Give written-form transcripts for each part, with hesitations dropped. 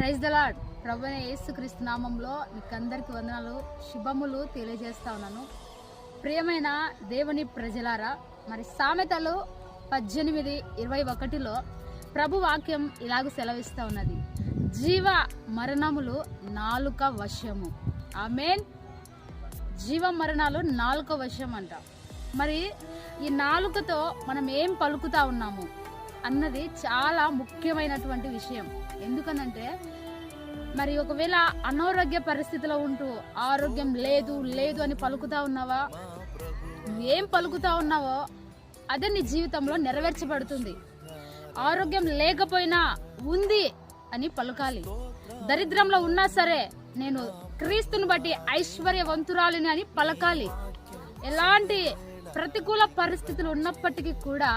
Praise the lord. ప్రభువైన యేసుక్రీస్తు నామంలో మీకందరికి వందనాలు, శుభములు తెలియజేస్తా ఉన్నాను. ప్రియమైన దేవుని ప్రజలారా, మరి సామెతలు 18:21లో ప్రభు వాక్యం ఇలాగ సెలవిస్తా ఉన్నది, జీవ మరణములు నాలుక వశము. ఆమేన్. జీవ మరణాలు నాలుక వశం అంట. మరి ఈ నాలుకతో మనం ఏం పలుకుతా ఉన్నాము అన్నది చాలా ముఖ్యమైనటువంటి విషయం. ఎందుకనంటే మరి ఒకవేళ అనారోగ్య పరిస్థితిలో ఉంటూ ఆరోగ్యం లేదు లేదు అని పలుకుతా ఉన్నావా, ఏం పలుకుతా ఉన్నావో అదే నీ జీవితంలో నెరవేర్చబడుతుంది. ఆరోగ్యం లేకపోయినా ఉంది అని పలుకాలి. దరిద్రంలో ఉన్నా సరే నేను క్రీస్తుని బట్టి ఐశ్వర్యవంతురాలిని అని పలకాలి. ఎలాంటి ప్రతికూల పరిస్థితులు ఉన్నప్పటికీ కూడా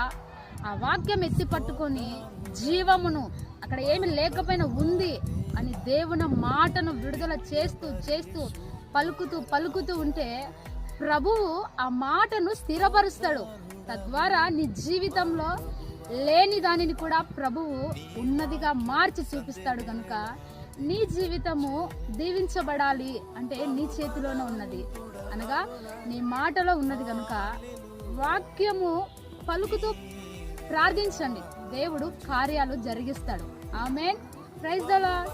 ఆ వాక్యం ఎత్తి పట్టుకొని జీవమును, అక్కడ ఏమి లేకపోయినా ఉంది అని దేవుని మాటను విడుదల చేస్తూ చేస్తూ పలుకుతూ ఉంటే ప్రభువు ఆ మాటను స్థిరపరుస్తాడు. తద్వారా నీ జీవితంలో లేని దానిని కూడా ప్రభువు ఉన్నదిగా మార్చి చూపిస్తాడు. కనుక నీ జీవితము దీవించబడాలి అంటే నీ చేతిలోనే ఉన్నది, అనగా నీ మాటలో ఉన్నది. కనుక వాక్యము పలుకుతూ ప్రార్థించండి, దేవుడు కార్యాలు జరిగిస్తాడు. ఆమేన్. Praise the lord.